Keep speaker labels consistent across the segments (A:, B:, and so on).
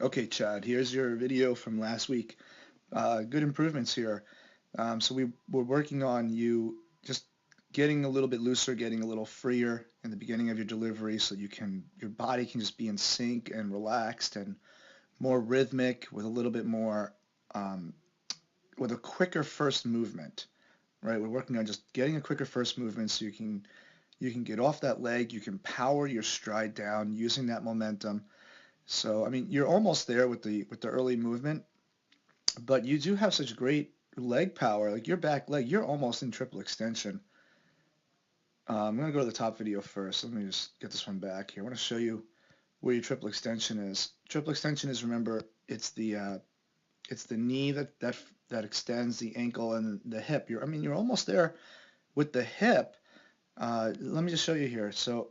A: Okay, Chad, here's your video from last week. Good improvements here. So we were working on you just getting a little bit looser, getting a little freer in the beginning of your delivery so your body can just be in sync and relaxed and more rhythmic with a little bit more, um, with a quicker first movement, right? We're working on just getting a quicker first movement so you can get off that leg, you can power your stride down using that momentum. So, I mean, you're almost there with the early movement. But you do have such great leg power. Like your back leg, you're almost in triple extension. I'm going to go to the top video first. Let me just get this one back here. I want to show you where your triple extension is. Triple extension is, remember, it's the knee that extends the ankle and the hip. You're almost there with the hip. Let me just show you here. So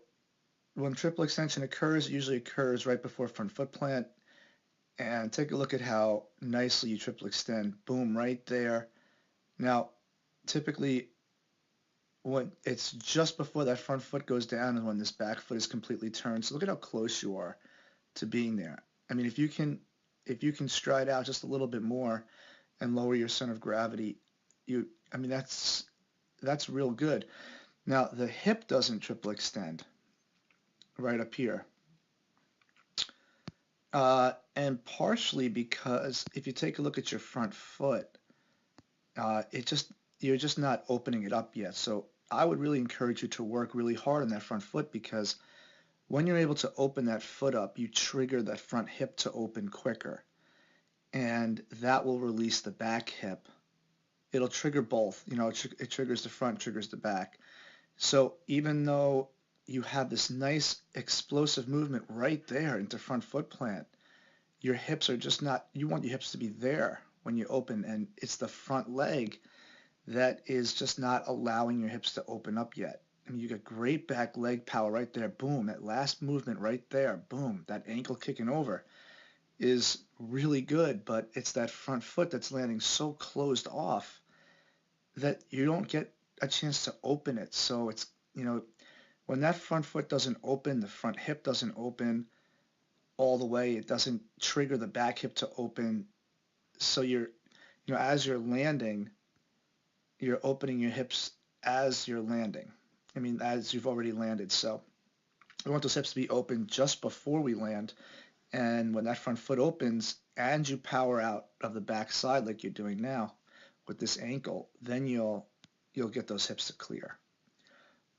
A: when triple extension occurs, it usually occurs right before front foot plant. And take a look at how nicely you triple extend. Boom, right there. Now, typically when it's just before that front foot goes down and when this back foot is completely turned. So look at how close you are to being there. I mean, if you can stride out just a little bit more and lower your center of gravity, I mean that's real good. Now the hip doesn't triple extend right up here. And partially because if you take a look at your front foot, it just you're just not opening it up yet. So I would really encourage you to work really hard on that front foot because when you're able to open that foot up, you trigger that front hip to open quicker, and that will release the back hip. It'll trigger both. It triggers the front, triggers the back. So even though you have this nice explosive movement right there into front foot plant, your hips are just not, you want your hips to be there when you open, and it's the front leg that is just not allowing your hips to open up yet. I mean, you got great back leg power right there. Boom, that last movement right there. Boom, that ankle kicking over is really good, but it's that front foot that's landing so closed off that you don't get a chance to open it. So when that front foot doesn't open, the front hip doesn't open all the way. It doesn't trigger the back hip to open. So as you're landing, you're opening your hips as you're landing. I mean, as you've already landed. So we want those hips to be open just before we land. And when that front foot opens and you power out of the back side like you're doing now with this ankle, then you'll get those hips to clear.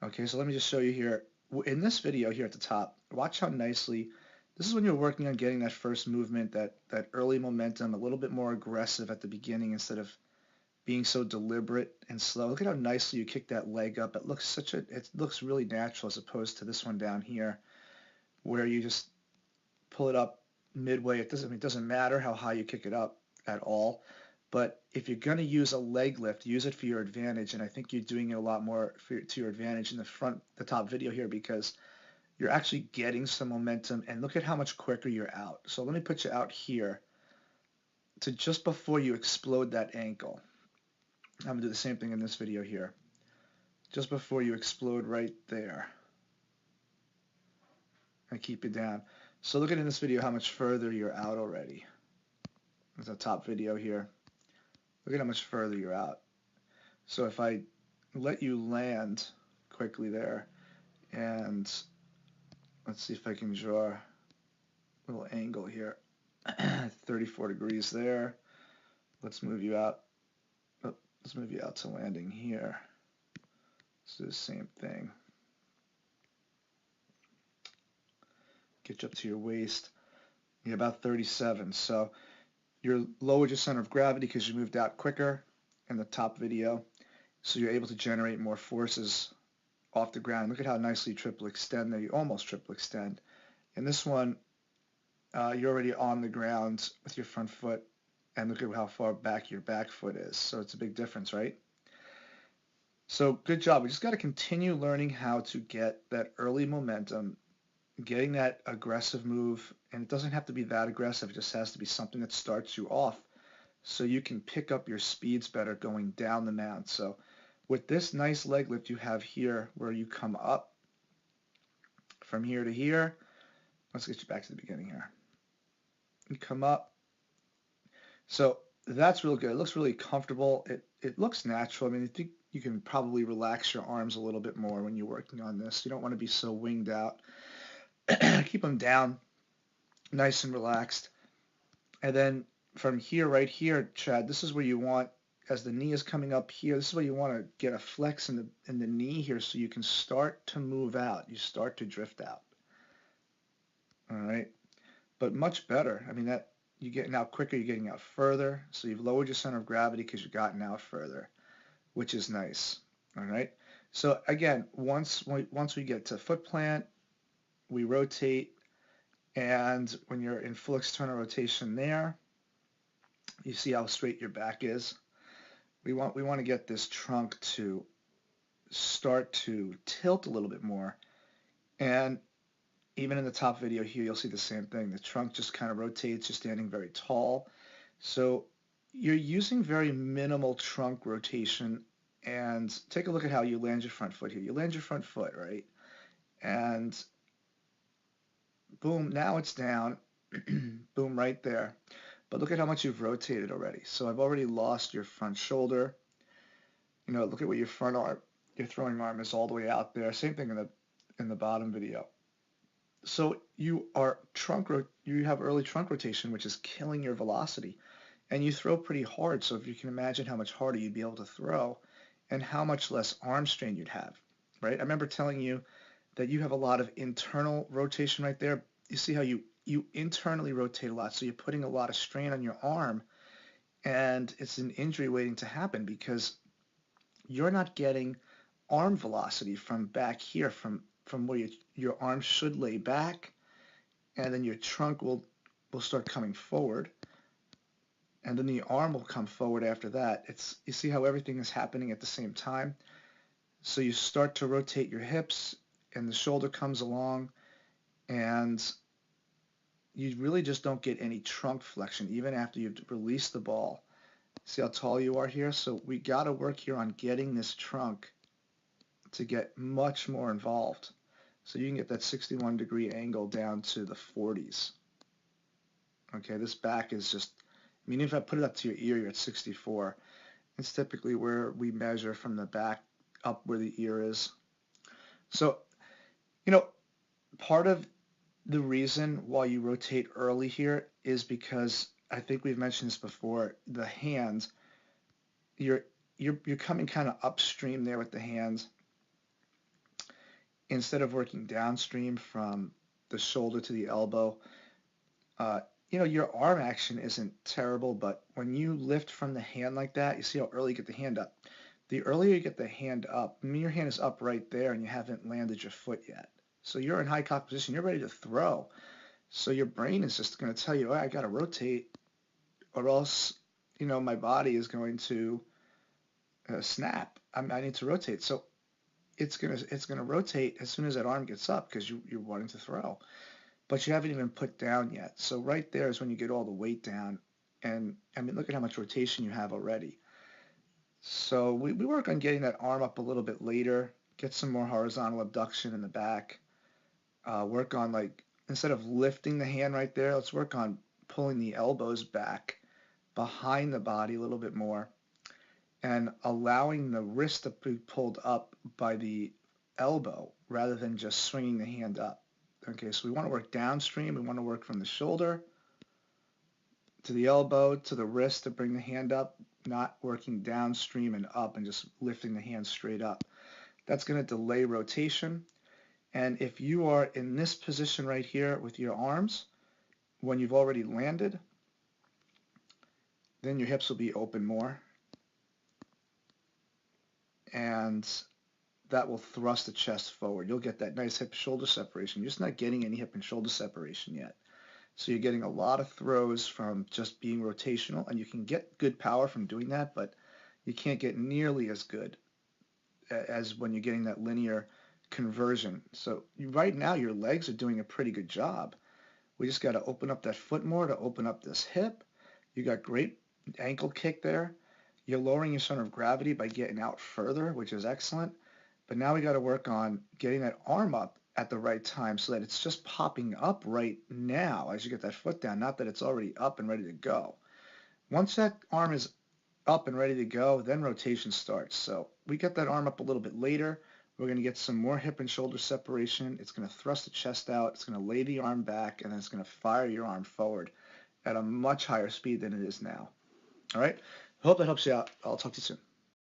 A: Okay, so let me just show you here. In this video here at the top, watch how nicely, this is when you're working on getting that first movement, that early momentum, a little bit more aggressive at the beginning instead of being so deliberate and slow. Look at how nicely you kick that leg up. It looks really natural as opposed to this one down here where you just pull it up midway. It doesn't matter how high you kick it up at all. But if you're going to use a leg lift, use it for your advantage. And I think you're doing it a lot more to your advantage in the top video here because you're actually getting some momentum. And look at how much quicker you're out. So let me put you out here to just before you explode that ankle. I'm going to do the same thing in this video here. Just before you explode right there. And keep it down. So look at in this video how much further you're out already. There's a top video here. Look at how much further you're out. So if I let you land quickly there, and let's see if I can draw a little angle here. 34 degrees there. Let's move you out. Oh, let's move you out to landing here. Let's do the same thing. Get you up to your waist. You're about 37. So you're lowered your center of gravity because you moved out quicker in the top video. So you're able to generate more forces off the ground. Look at how nicely you triple extend there. You almost triple extend. In this one, you're already on the ground with your front foot, and look at how far back your back foot is. So it's a big difference, right? So good job. We just got to continue learning how to get that early momentum, getting that aggressive move, and it doesn't have to be that aggressive. It just has to be something that starts you off so you can pick up your speeds better going down the mound. So with this nice leg lift you have here where you come up from here to here, let's get you back to the beginning here. You come up. So that's real good. It looks really comfortable. It looks natural. I mean, I think you can probably relax your arms a little bit more when you're working on this. You don't want to be so winged out. Keep them down, nice and relaxed. And then from here, right here, Chad, this is where you want, as the knee is coming up here, this is where you want to get a flex in the knee here so you can start to move out. You start to drift out. All right. But much better. I mean, that you're getting out quicker, you're getting out further. So you've lowered your center of gravity because you've gotten out further, which is nice. All right. So again, once we get to foot plant, we rotate, and when you're in full external rotation there, you see how straight your back is. We want to get this trunk to start to tilt a little bit more. And even in the top video here, you'll see the same thing. The trunk just kind of rotates. You're standing very tall. So you're using very minimal trunk rotation. And take a look at how you land your front foot here. You land your front foot, right? And boom, now it's down. Boom, right there. But look at how much you've rotated already. So I've already lost your front shoulder. You know, look at what your front arm, your throwing arm is all the way out there. Same thing in the bottom video. So you have early trunk rotation, which is killing your velocity, and you throw pretty hard. So if you can imagine how much harder you'd be able to throw, and how much less arm strain you'd have, right? I remember telling you that you have a lot of internal rotation right there. You see how you internally rotate a lot, so you're putting a lot of strain on your arm, and it's an injury waiting to happen because you're not getting arm velocity from back here, from where your arm should lay back, and then your trunk will start coming forward, and then the arm will come forward after that. You see how everything is happening at the same time. So you start to rotate your hips, and the shoulder comes along, and you really just don't get any trunk flexion even after you've released the ball. See how tall you are here? So we got to work here on getting this trunk to get much more involved. So you can get that 61-degree angle down to the 40s. Okay, this back is just, I mean, if I put it up to your ear, you're at 64. It's typically where we measure from the back up where the ear is. So, you know, part of the reason why you rotate early here is because I think we've mentioned this before, the hands, you're coming kind of upstream there with the hands instead of working downstream from the shoulder to the elbow. You know, your arm action isn't terrible, but when you lift from the hand like that, you see how early you get the hand up. The earlier you get the hand up, I mean, your hand is up right there and you haven't landed your foot yet. So you're in high cock position, you're ready to throw. So your brain is just going to tell you, oh, I got to rotate or else, you know, my body is going to snap. I need to rotate. So it's gonna rotate as soon as that arm gets up because you're wanting to throw, but you haven't even put down yet. So right there is when you get all the weight down, and I mean look at how much rotation you have already. So we work on getting that arm up a little bit later, get some more horizontal abduction in the back. Work on, like, instead of lifting the hand right there, let's work on pulling the elbows back behind the body a little bit more and allowing the wrist to be pulled up by the elbow rather than just swinging the hand up. Okay, so we want to work downstream. We want to work from the shoulder to the elbow to the wrist to bring the hand up, not working downstream and up and just lifting the hand straight up. That's going to delay rotation. And if you are in this position right here with your arms, when you've already landed, then your hips will be open more. And that will thrust the chest forward. You'll get that nice hip-shoulder separation. You're just not getting any hip and shoulder separation yet. So you're getting a lot of throws from just being rotational, and you can get good power from doing that, but you can't get nearly as good as when you're getting that linear conversion. So right now your legs are doing a pretty good job. We just got to open up that foot more to open up this hip. You got great ankle kick there. You're lowering your center of gravity by getting out further, which is excellent. But now we got to work on getting that arm up at the right time so that it's just popping up right now as you get that foot down, not that it's already up and ready to go. Once that arm is up and ready to go, then rotation starts. So we get that arm up a little bit later. We're going to get some more hip and shoulder separation. It's going to thrust the chest out. It's going to lay the arm back, and then it's going to fire your arm forward at a much higher speed than it is now. All right? Hope that helps you out. I'll talk to you soon.